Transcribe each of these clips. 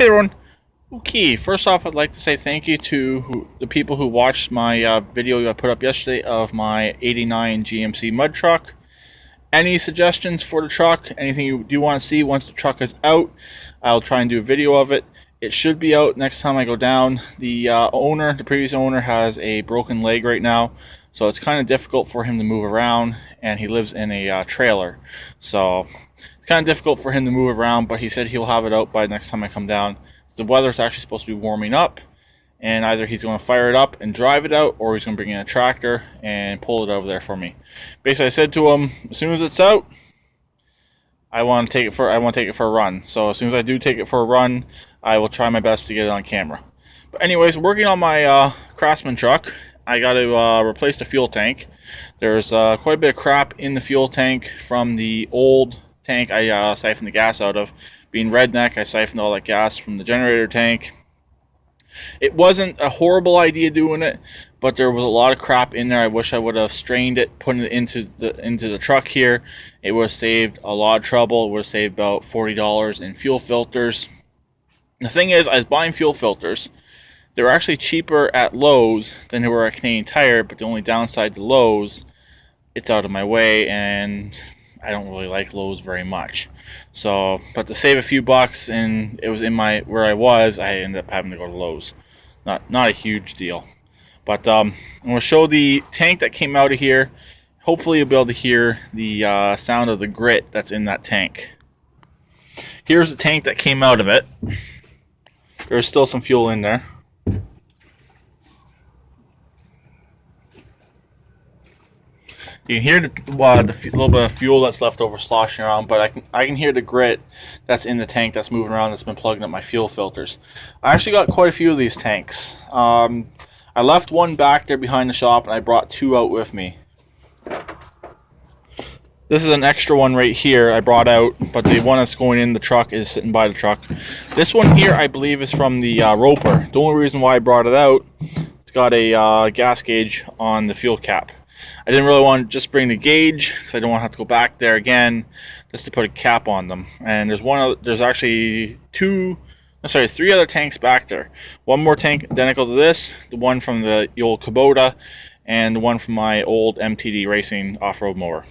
Hey everyone. Okay, first off, I'd like to say thank you to the people who watched my video I put up yesterday of my '89 GMC mud truck. Any suggestions for the truck? Anything you do want to see once the truck is out? I'll try and do a video of it. It should be out next time I go down. The previous owner, has a broken leg right now, so it's kind of difficult for him to move around, and he lives in a trailer. So it's kind of difficult for him to move around, but he said he'll have it out by next time I come down. The weather's actually supposed to be warming up, and either he's going to fire it up and drive it out, or he's going to bring in a tractor and pull it over there for me. Basically, I said to him, as soon as it's out, I want to take it for a run. So as soon as I do take it for a run, I will try my best to get it on camera. But anyways, working on my Craftsman truck, I got to replace the fuel tank. There's quite a bit of crap in the fuel tank from the old tank I siphoned the gas out of. Being redneck, I siphoned all that gas from the generator tank. It wasn't a horrible idea doing it, but there was a lot of crap in there. I wish I would have strained it, put it into the truck here. It would have saved a lot of trouble. It would have saved about $40 in fuel filters. The thing is, I was buying fuel filters. They were actually cheaper at Lowe's than they were at Canadian Tire, but the only downside to Lowe's, it's out of my way, and I don't really like Lowe's very much. So, but to save a few bucks, and it was in where I was, I ended up having to go to Lowe's. Not a huge deal. But I'm going to show the tank that came out of here. Hopefully you'll be able to hear the sound of the grit that's in that tank. Here's the tank that came out of it. There's still some fuel in there. You can hear the little bit of fuel that's left over sloshing around, but I can hear the grit that's in the tank that's moving around, that's been plugging up my fuel filters. I actually got quite a few of these tanks. I left one back there behind the shop, and I brought two out with me. This is an extra one right here I brought out, but the one that's going in the truck is sitting by the truck. This one here, I believe, is from the Roper. The only reason why I brought it out, it's got a gas gauge on the fuel cap. I didn't really want to just bring the gauge because I don't want to have to go back there again just to put a cap on them. And there's actually three other tanks back there. One more tank identical to this, the one from the old Kubota, and the one from my old MTD racing off-road mower.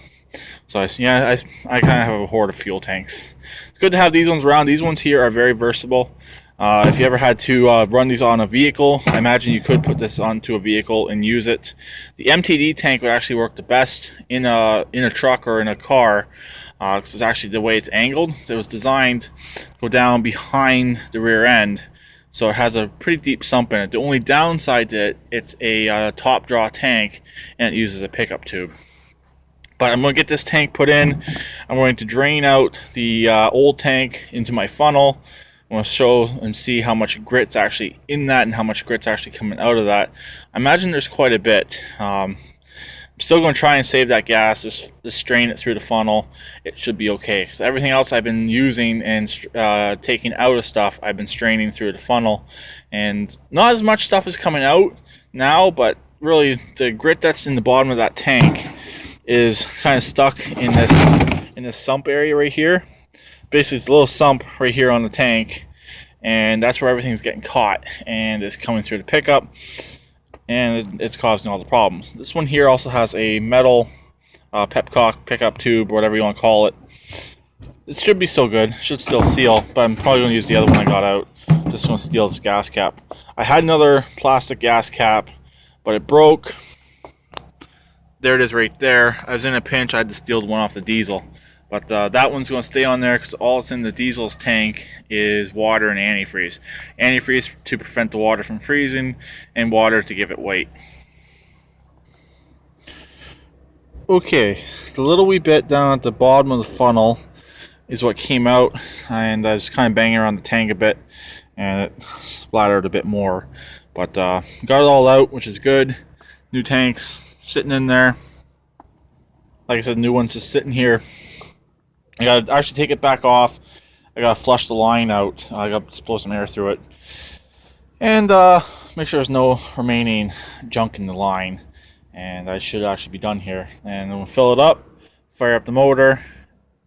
So I kind of have a hoard of fuel tanks. It's good to have these ones around. These ones here are very versatile. If you ever had to run these on a vehicle, I imagine you could put this onto a vehicle and use it. The MTD tank would actually work the best in a truck or in a car, because it's actually the way it's angled. So it was designed to go down behind the rear end, so it has a pretty deep sump in it. The only downside to it, it's a top draw tank, and it uses a pickup tube. But I'm going to get this tank put in. I'm going to drain out the old tank into my funnel. I want to show and see how much grit's actually in that and how much grit's actually coming out of that. I imagine there's quite a bit. I'm still going to try and save that gas, just strain it through the funnel. It should be okay, because everything else I've been using and taking out of stuff, I've been straining through the funnel. And not as much stuff is coming out now, but really the grit that's in the bottom of that tank is kind of stuck in this sump area right here. Basically, it's a little sump right here on the tank, and that's where everything's getting caught, and it's coming through the pickup, and it's causing all the problems. This one here also has a metal Pepcock pickup tube, or whatever you want to call it. It should be still good, should still seal, but I'm probably going to use the other one I got out. Just going to steal this gas cap. I had another plastic gas cap, but it broke. There it is right there. I was in a pinch, I had to steal the one off the diesel. But that one's going to stay on there because all that's in the diesel's tank is water and antifreeze. Antifreeze to prevent the water from freezing, and water to give it weight. Okay, the little wee bit down at the bottom of the funnel is what came out, and I was kind of banging around the tank a bit, and it splattered a bit more. But got it all out, which is good. New tanks sitting in there. Like I said, new one's just sitting here. I gotta actually take it back off. I gotta flush the line out. I gotta blow some air through it, and make sure there's no remaining junk in the line. And I should actually be done here. And then we'll fill it up, fire up the motor,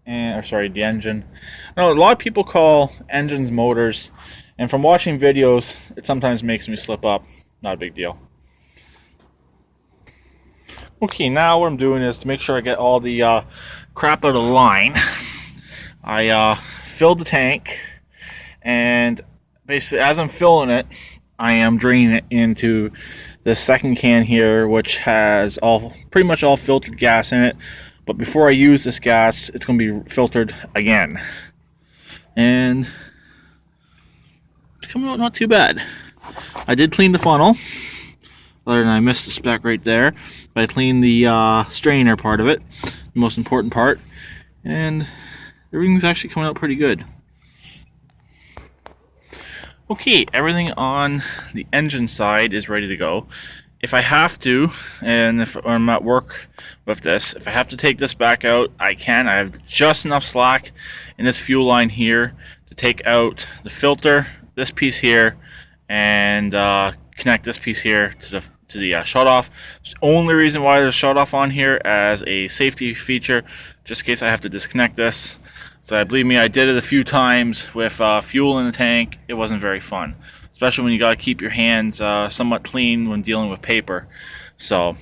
the engine. I know a lot of people call engines motors, And from watching videos, it sometimes makes me slip up. Not a big deal. Okay, now what I'm doing is to make sure I get all the crap out of the line. I filled the tank, and basically as I'm filling it, I am draining it into the second can here, which has pretty much all filtered gas in it. But before I use this gas, it's going to be filtered again. And it's coming out not too bad. I did clean the funnel, other than I missed the speck right there. But I cleaned the strainer part of it, the most important part. And everything's actually coming out pretty good. Okay, everything on the engine side is ready to go. If I have to, and if I'm at work with this, if I have to take this back out, I can. I have just enough slack in this fuel line here to take out the filter, this piece here, and connect this piece here to the shutoff. The only reason why there's a shutoff on here as a safety feature, just in case I have to disconnect this. So believe me, I did it a few times with fuel in the tank. It wasn't very fun, especially when you got to keep your hands somewhat clean when dealing with paper. So,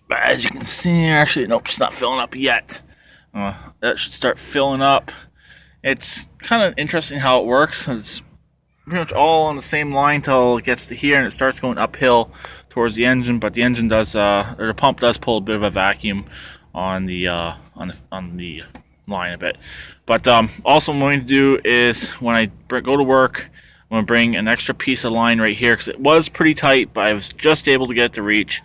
but as you can see, actually, nope, it's not filling up yet. That should start filling up. It's kind of interesting how it works. It's pretty much all on the same line till it gets to here, and it starts going uphill towards the engine. But the engine does, or the pump does pull a bit of a vacuum on the line a bit. But also what I'm going to do is when I go to work, I'm going to bring an extra piece of line right here, because it was pretty tight, but I was just able to get it to reach,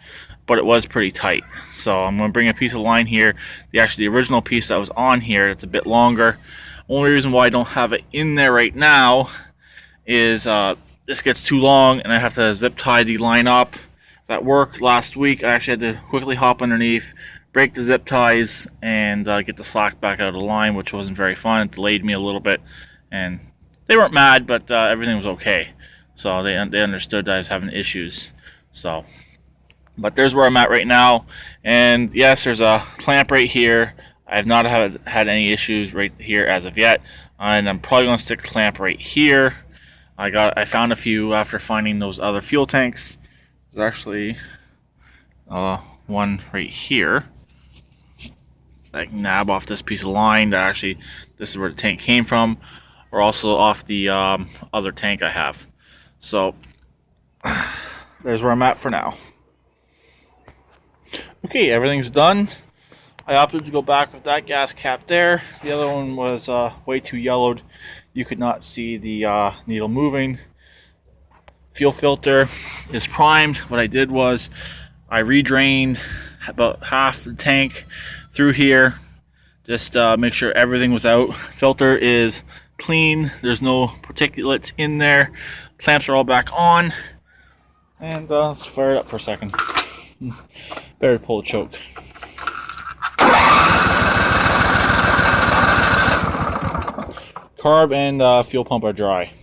but it was pretty tight. So I'm going to bring a piece of line here, the original piece that was on here. It's a bit longer. Only reason why I don't have it in there right now is this gets too long and I have to zip tie the line up. That worked last week. I actually had to quickly hop underneath, break the zip ties, and get the slack back out of the line, which wasn't very fun. It delayed me a little bit, and they weren't mad, but everything was okay. So they understood that I was having issues. So, but there's where I'm at right now. And yes, there's a clamp right here. I have not had any issues right here as of yet, and I'm probably going to stick a clamp right here. I found a few after finding those other fuel tanks. There's actually one right here. I can nab off this piece of line. That actually, this is where the tank came from, or also off the other tank I have. So there's where I'm at for now. Okay, everything's done. I opted to go back with that gas cap there. The other one was way too yellowed. You could not see the needle moving. Fuel filter is primed. What I did was I redrained about half the tank through here, just make sure everything was out. Filter is clean, there's no particulates in there. Clamps are all back on, and let's fire it up for a second. Better pull the choke. Carb and fuel pump are dry.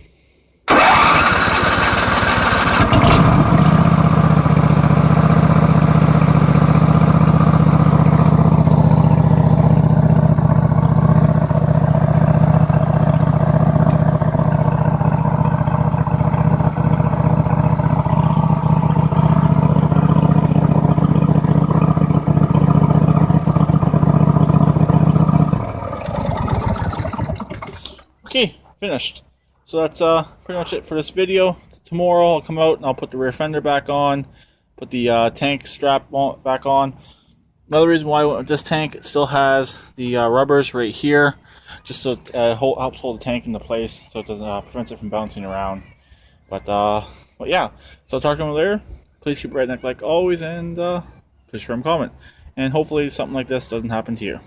Okay, finished. So that's pretty much it for this video. Tomorrow I'll come out and I'll put the rear fender back on, put the tank strap back on. Another reason why I went with this tank, it still has the rubbers right here, just so it helps hold the tank into place, so it doesn't prevents it from bouncing around. But yeah, so I'll talk to you later. Please keep redneck like always, and please share and comment. And hopefully something like this doesn't happen to you.